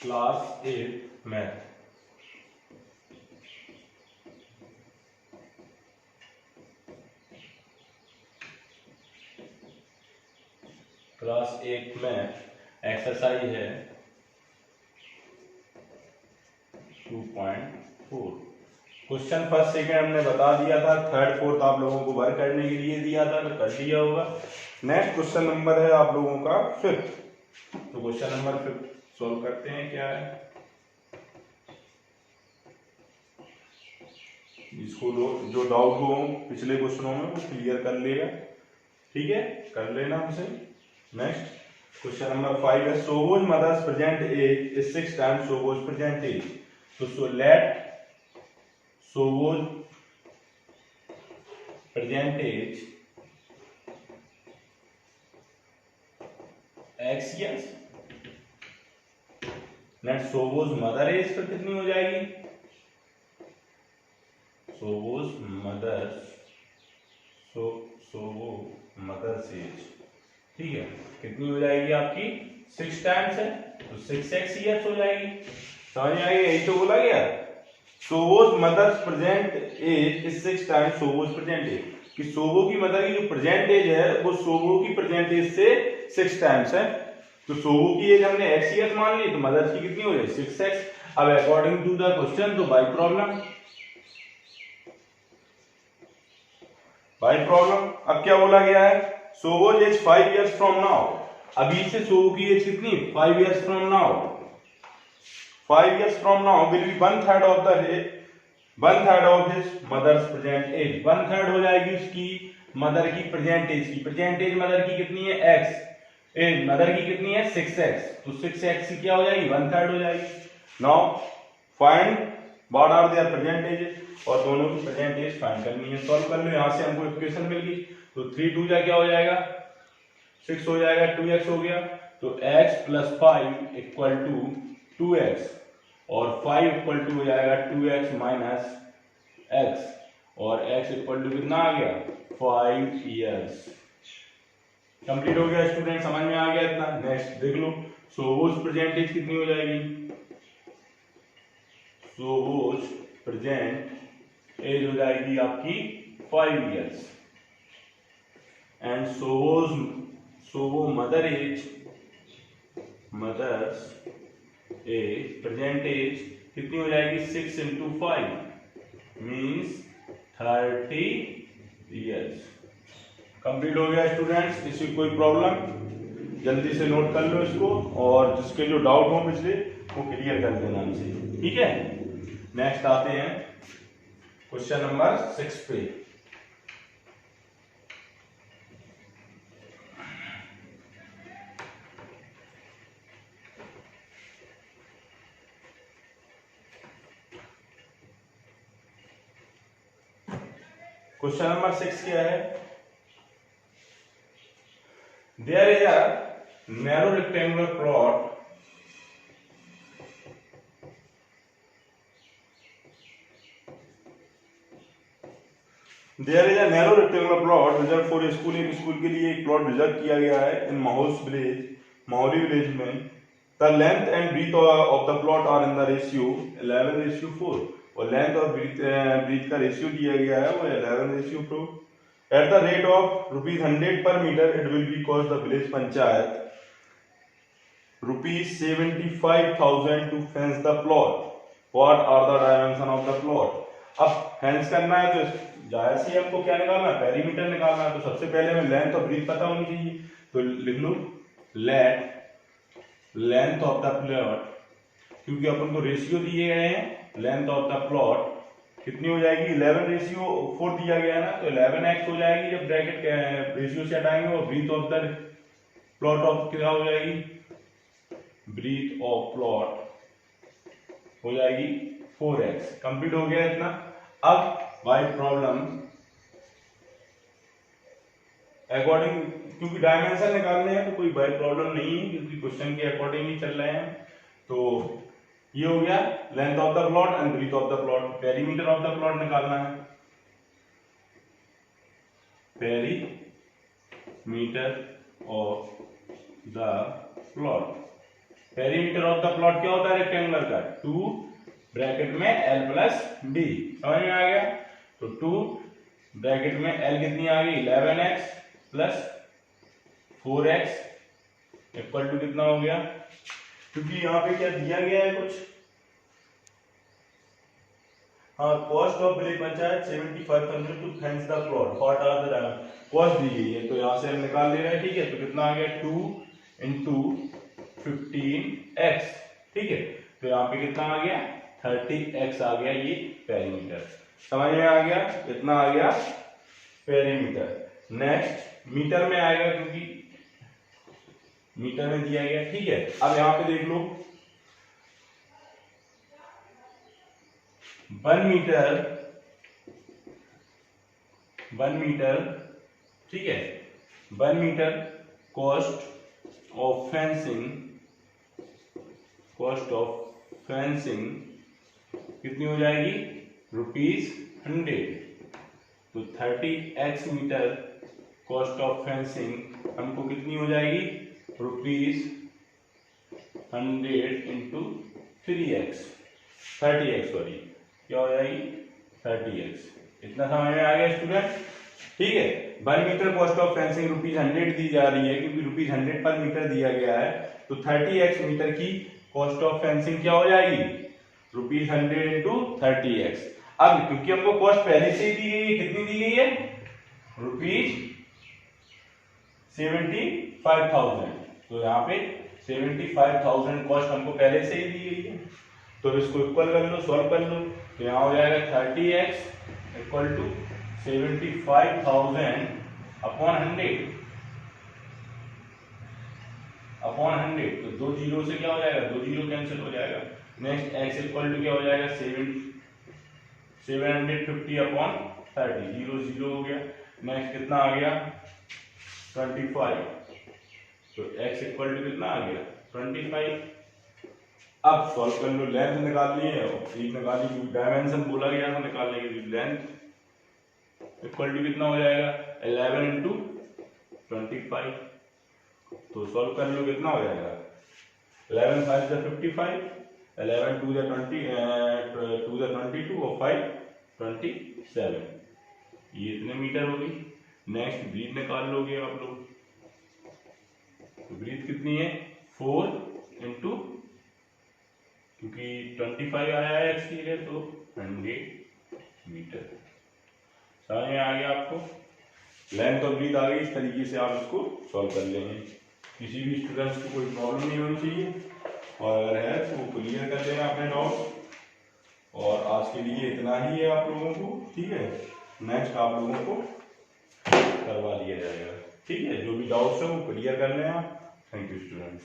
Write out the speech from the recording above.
Class 8 math. Class 8 में exercise है 2.4। Question first second हमने बता दिया था, थर्ड फोर्थ आप लोगों को वर्क करने के लिए दिया था तो कर दिया होगा। नेक्स्ट क्वेश्चन नंबर है आप लोगों का फिफ्थ। तो क्वेश्चन नंबर फिफ्थ सॉल्व करते हैं। क्या है इसको जो डाउट हो पिछले क्वेश्चनों में वो क्लियर कर लेगा, ठीक है, कर लेना हमसे। नेक्स्ट क्वेश्चन नंबर 5 है Sobo's mother's present age is 6 times Sobo's present age. तो let Sobo's present age x years, let Sobo's mother age फिर कितनी हो जाएगी, Sobo's mother's Sobo mother's age, ठीक है, कितनी हो जाएगी आपकी 6 टाइम्स है तो 6x ईयर्स हो जाएगी। समझ में आएगी, यही तो बोला गया Sobo's mother's present age is 6 times Sobo's present age, कि सोबो की मदर की जो प्रेजेंट एज है वो सोबो की प्रेजेंट एज से 6 टाइम्स है। तो सोबो की एज हमने x ईयर्स मान ली तो मदर्स की कितनी हो जाएगी 6x। अब अकॉर्डिंग टू द क्वेश्चन तो बाय प्रॉब्लम अब क्या बोला गया है, सोबोज एज 5 इयर्स फ्रॉम नाउ। अभी से सोबो की एज कितनी 5 years from now, 5 years from now will be 1/3 of the 1/3 of his mother's present age। 1/3 हो जाएगी उसकी मदर की प्रेजेंट एज की। प्रेजेंट एज मदर की कितनी है x, एज मदर की कितनी है 6x, तो 6x की क्या हो जाएगी 1/3 हो जाएगी। Now find what are their present ages, और दोनों की प्रेजेंट एज फाइंड करनी है। सॉल्व कर लो, यहां से हमको इक्वेशन मिल गई तो 3 2 जा क्या हो जाएगा 6 हो जाएगा, 2x हो गया तो x + 5 = 2x और 5 इक्वल टू हो जाएगा 2x माइनस x और x इक्वल टू कितना आ गया 5 इयर्स। कंप्लीट हो गया स्टूडेंट, समझ में आ गया इतना। नेक्स्ट देख लो सोबोज प्रेजेंट एज कितनी हो जाएगी, सोबोज प्रेजेंट एज हो जाएगी आपकी 5 years and Sobo mother age mother's age present age कितनी हो जाएगी 6 × 5 मीन्स 30 इयर्स। कंप्लीट हो गया स्टूडेंट्स। इसमें कोई प्रॉब्लम जल्दी से नोट कर लो इसको, और जिसके जो डाउट हो पिछले वो क्लियर कर देना हमसे, ठीक है। नेक्स्ट आते हैं क्वेश्चन नंबर 6 पे। क्वेश्चन नंबर 6 क्या है, there is a narrow rectangular plot reserve for school. एक स्कूल के लिए एक प्लॉट रिजर्व किया गया है इन माहौली विलेज में। The length and breadth of the plot are in the ratio 11:4 और लेंथ और ब्रीथ का रेशियो दिया गया है वो 11:4। At the rate of ₹100 per metre it will be cost the village panchayat ₹75,000 to fence the plot. What are the dimension of the plot. अब fence करना है तो जाहिर सी हमको क्या निकालना है पेरीमीटर निकालना है। तो सबसे पहले हमें लेंथ और ब्रीथ पता होनी चाहिए, तो लिख लो लेंथ ऑफ द प्लॉट, क्योंकि अपन को रेशियो दिए गए हैं। लेंथ ऑफ द प्लॉट कितनी हो जाएगी 11:4 दिया गया है ना, तो 11x हो जाएगी जब ब्रैकेट रेशियो से हटाएंगे। और breadth of the plot of क्या हो जाएगी, ब्रीथ ऑफ प्लॉट हो जाएगी 4x। कंप्लीट हो गया इतना। अब बाय प्रॉब्लम अकॉर्डिंग, क्योंकि डायमेंशन निकालने हैं तो कोई बाय प्रॉब्लम नहीं है क्योंकि क्वेश्चन के अकॉर्डिंग ही चल रहे हैं। तो ये हो गया length of the plot and breadth of the plot. Perimeter of the plot निकालना है, perimeter of the plot perimeter of the plot क्या होता है रेक्टेंगुलर का, 2 ब्रैकेट में l प्लस b, समझ में आ गया। तो 2 ब्रैकेट में l कितनी आ गई 11x plus 4x equal to कितना हो गया, क्योंकि यहाँ पे क्या दिया गया है कुछ, हाँ cost of village panchayat 75,000 to fence the plot, what are the cost दी गई है, तो यहाँ से हम निकाल ले रहे हैं, ठीक है। तो कितना आ गया 2 इंटू 15x, ठीक है। तो यहाँ पे कितना आ गया 30x आ गया, ये पेरीमीटर, समझ में आ गया, कितना आ गया पेरीमीटर। नेक्स्ट मीटर में आएगा, क्योंकि मीटर में दिया गया, ठीक है। अब यहाँ पे देख लो 1 मीटर, ठीक है, 1 मीटर कॉस्ट ऑफ फेंसिंग कितनी हो जाएगी ₹100। तो 30x metre cost of fencing हमको कितनी हो जाएगी ₹100 इंटू 3x 30x, सॉरी क्या हो जाएगी 30x। इतना समझ में आ गया स्टूडेंट, ठीक है। 1 मीटर कॉस्ट ऑफ फेंसिंग ₹100 दी जा रही है, क्योंकि ₹100 पर मीटर दिया गया है। तो 30x मीटर की कॉस्ट ऑफ फेंसिंग क्या हो जाएगी ₹100 इंटू 30x। अब क्योंकि हमको कॉस्ट पहले से ही दी गई है, कितनी दी गई है ₹75,000, तो यहाँ पे 75,000 कॉस्ट हमको पहले से ही दी गई है। तो इसको इक्वल कर लो, सॉल्व कर लो, तो यहाँ हो जाएगा 30x इक्वल टू 75,000 अपॉन 100, तो 2 जीरो से क्या हो जाएगा, 2 जीरो कैंसिल हो जाएगा। नेक्स्ट x इक्वल टू क्या हो जाएगा 750 अपॉन 30, 0 0 हो गया। नेक्स्ट कितना आ गया 25, तो x इक्वल टू कितना आ गया 25। अब सॉल्व कर लो, लेंथ निकाल ली है और सीट निकाली, क्योंकि डायमेंशन बोला गया था निकालने के लिए। लेंथ इक्वल टू कितना हो जाएगा 11 इंटू 25, तो सॉल्व कर लो कितना हो जाएगा 11 5 × 55, 11 2 × 20 2 × 22 और 5 27, ये इतने मीटर होगी। नेक्स्ट ब्रीथ निकाल लोगे आप लोग, तो ब्रीथ कितनी है 4 इंटू, क्योंकि 25 आया है x की जगह, तो 100 मीटर। समझ में आ गया आपको, लेंथ और ब्रीथ आ गई। इस तरीके से आप इसको सॉल्व कर लेंगे, किसी भी स्टूडेंट्स को कोई प्रॉब्लम नहीं होनी चाहिए, और अगर है तो वो क्लियर कर देना अपने डाउट। और आज के लिए इतना ही है आप लोगों को, ठीक है। नेक्स्ट आप लोगों को करवा दिया जाएगा, ठीक है। जो भी डाउट्स है वो क्लियर कर लें आप। Thank you students.